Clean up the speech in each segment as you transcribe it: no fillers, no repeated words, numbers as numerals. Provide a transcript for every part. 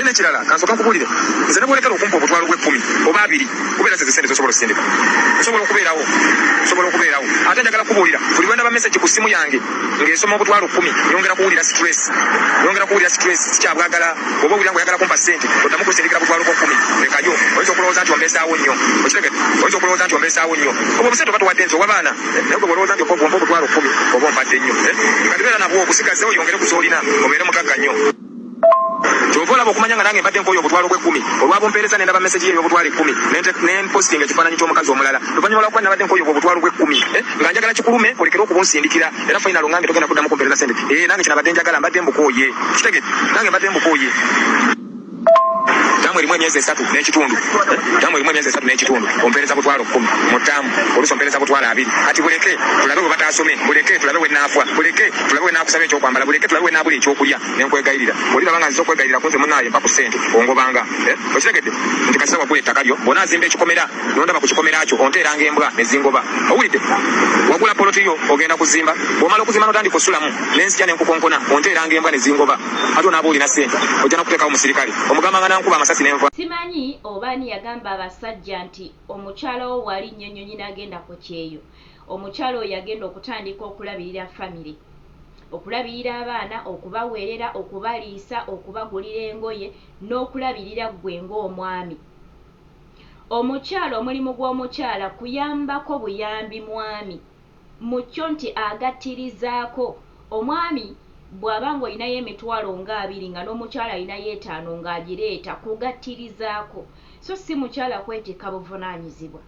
nekirala kansoka nkubulire nze nebwolekera okumpa obutwalo bw'10 oba 2 kubeera ze sente zosobola okusindika osobola okubeerawo ate njagala kubuulira buli lwenda ba message ku simu yange ng'esoma obutwalo 10 yongera kuwulira stress sikyabwagala oba owulira ng'oyagala kumpa sente oddamu kusindikira butwalo bwa 10 lekayo oyinza okulowooza nti ombeesaawo nnyo okitegedde oba obusente oba tuwadde nze owabaana naye gwe olowooza nti ompa obutwalo 10 oba ompadde nnyo nga tibeera nabwo obusigazewo yongere ku zoolina obeere mugagga nnyo kyova olaba okumanya nga nange mbadde nkooyo obutwalo bw'10 olwabumpeereza ne ndaba message y'obutwalo 10 ne posting ekifaananyi ky'omukazi omulala oluvannyuma lwakuba nabadde nkooyo obutwalo bw'10 nga njagala kikulume olekere okubunsindikira era final ngange togenda kuddamu kumpeereza sente nange kinabadde njagala mbadde mbukooye kitegedde nange mbadde mbukooye tamu erimu emyezi 3 n'ekitundu ompeereza butwalo 10 mu ttaamu oluusi ompeereza butwalo 2 kati buleke tulabe bwe bataasome buleke tulabe bwe naafa buleke tulabe bwe naakusaba ekyokwambala buleke tulabe bwe naabula ekyokulya nenkwegayirira oliraba nga nziza okwegayirira kunze munaaye mpa ku ssente ongobanga okitegedde nti kasita wagula ettaka lyo bw'ona azimba ekikomera nondaba ku kikomera kyo onteeranga embwa nezingoba owulidde wagula poloti yo ogenda kuzimba bw'omala okuzimba n'otandika osulamu n'ensija n'enkukonkona onteeranga embwa nezingoba ate onaaba olina ssente ojja n'okuteekawo musirikale omugamba nga nankuba amasasi n'enva simanyi obaani yagamba abasajja nti omukyala wo wali nnyonnyonyi n'agenda ku kyeyo omukyala oyo yagenda okutandika okulabirira famire okulabirira abaana okubaweerera okubaliisa okubagulira engoye n'okulabirira ggwe ng'omwami omukyala omulimu gw'omukyala kuyambako buyambi mwami mu kyo nti agattirizaako omwami bw'aba ng'olinayo emitwalo nga 2 nga n'omukyala alinayo 5 ng'agireeta kugattirizaako so si mukyala kwetikka buvunaanyizibwa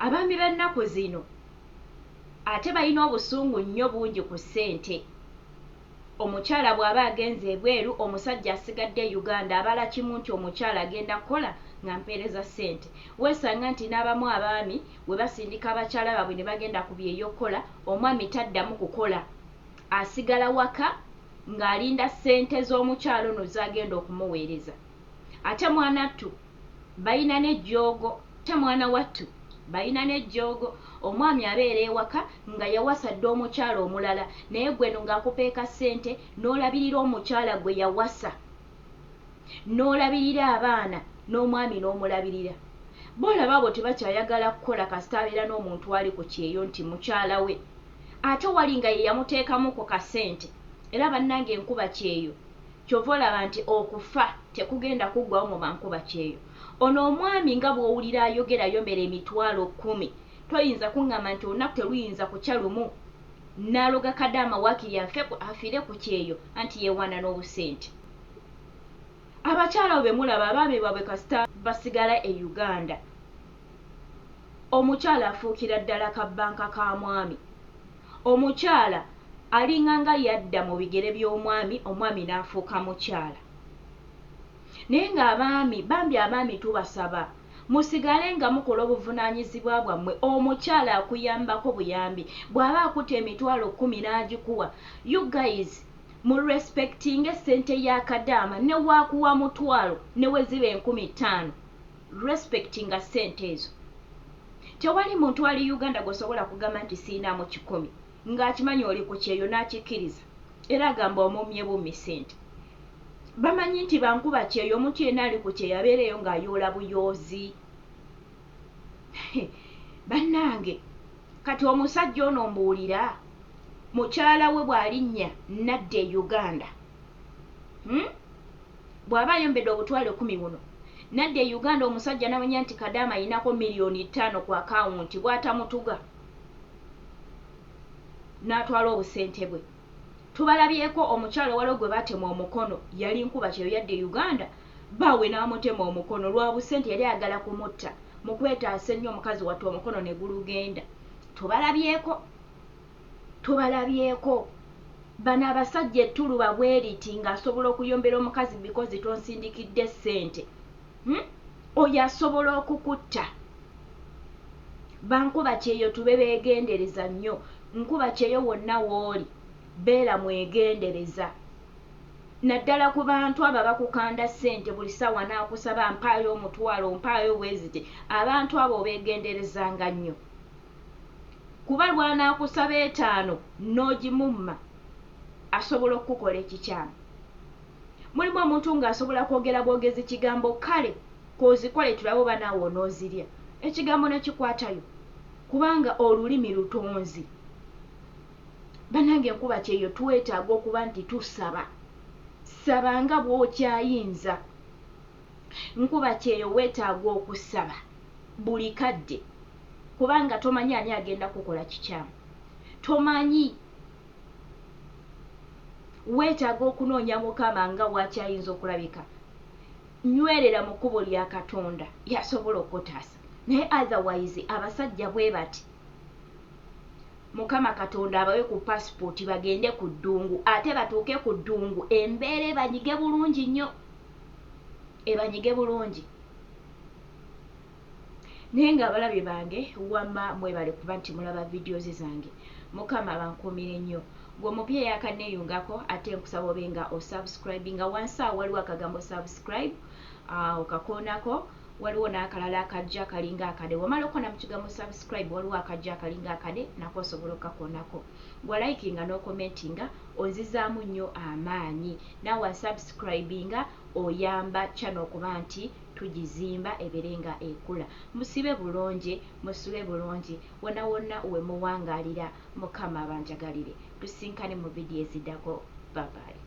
abaami b'ennaku zino ate balina obusungu nnyo bungi ku ssente omukyala bw'aba agenze ebweru omusajja asigadde Uganda abala kimu nti omukyala agenda kukola nga mpeereza ssente weesanga nti n'abamu abaami we basindika abakyala baabwe ne bagenda ku byeyokola omwami taddamu kukola asigala waka ng'alinda ssente z'omukyalo no zagenda okumuweereza ate mwanattu balina n'ejjoogo mwana wattu balina n'ejjoogo omwami abeera ewaka nga yawasa dde omukyala omulala naye gweno ng'akupeeka ssente n'olabirira omukyala gwe yawasa n'olabirira abaana n'omwami n'omulabirira boolaba abo tebakyayagala kukola kasita abeera n'omuntu ali ku kyeyo nti mukyala we ate wali nga ye yamuteekamu ku kasente era bannange enkuba kyeyo kyova olaba nti okufa tekugenda kuggwawo mu mankuba kyeyo ono omwami nga bw'owulira ayogera ayomera emitwalo 10 toyinza kuŋŋamba nti olunaku teluyinza kukya lumu n'aloga kadaama waakiri afiire ku kyeyo anti yeewaana n'obusente abakyala be mulaba abaami baabwe kasita basigala e Uganda omukyala afuukira ddala ka bbanka ka mwami omukyala alinga nga yadda mu bigere by'omwami omwami n'afuuka mukyala naye ng'abaami bambi abaami tubasaba musigale nga mukola obuvunaanyizibwa bwammwe omukyala akuyambako buyambi bw'aba akuta emitwalo 10 n'agikuwa you guys mu respecting essente y'akadaama ne waakuwa mutwalo ne we ziba 15,000 respecting ssente ezo tewali muntu ali Uganda gwosobola kugamba nti siinamu 10 ng'akimanyi oli ku kyeyo n'akikkiriza era agamba omumye bummi ssente bamanyi nti bankuba kyeyo omuntu yenna ali ku kyeyo abeereyo ng'ayoola buyoozi bannange kati omusajja ono mbuulira mukyala we bw'alinnya nadda e Uganda bw'aba ayombedde obutwalo 10 buno nadda e Uganda omusajja namanya nti kadaama ayinako $5,000,000 ku akawunti bw'atamutuga n'atwala obusente bwe tubalabyeko omukyalo waliwo gwe baatema omukono yali nkuba kyeyo yadde Uganda baawe n'amutema omukono lwa busente yali agala kumutta mu kwetaasa ennyo omukazi wattu omukono ne gulugenda tubalabyeko bano abasajja ettulu babweriti ng'asobola okuyombera omukazi bikozi tonsindikidde ssente oyo asobola okukutta bankuba kyeyo tube beegendereza nnyo nkuba kyeyo wonna wooli beera mwegendereza naddala ku bantu abo bakukanda ssente buli ssaawa n'akusaba mpaayo omutwalo mpaayo bweziti abantu abo beegenderezanga nnyo kuba lwanaakusaba 5 n'ogimumma asobola okukola ekikyamu mulimu omuntu ng'asobola kwogera bwogezi kigambo kale kozikole tulabe oba naawe onoozirya ekigambo nekikwatayo kubanga olulimi lutonzi. Bannange enkuba kyeyo twetaaga okuba nti tusaba, saba nga bw'okyayinza. Nkuba kyeyo weetaaga okusaba buli kadde kubanga tomanyi ani agenda kukola kikyamu, tomanyi. Weetaaga okunoonya Mukama nga bw'akyayinza okulabika. Nywerera mu kkubo lya Katonda yasobola okutaasa, naye otherwise abasajja bwe bati. Mukama Katonda abawe ku passport bagende ku ddungu, ate batuuke ku ddungu embeera ebanyige bulungi nnyo, ebanyige bulungi. Naye ng'abalabi bange wamma mwebale kuba nti mulaba videos zange. Mukama bankuumire nnyo. Gwe mupya yakanneeyungako ate nkusaba obe nga osubscribe nga wansi awo waliwo akagambo subscribe okakoonako, waliwo n'akalala akajja akalinga akade. Wamala okona mu kigambo subscribe waliwo akajja akalinga akade nako osobola okakoonako. Gwa likinga n'okomentinga onzizaamu nnyo amaanyi. Naawe subscribinga oyamba channel okuba nti tugizimba eberenga ekula. Musibe bulungi, musule bulungi, wonna wonna we muwangaalira. Mukama abanjagalire. Tusinkane mu video eziddako. Bye bye.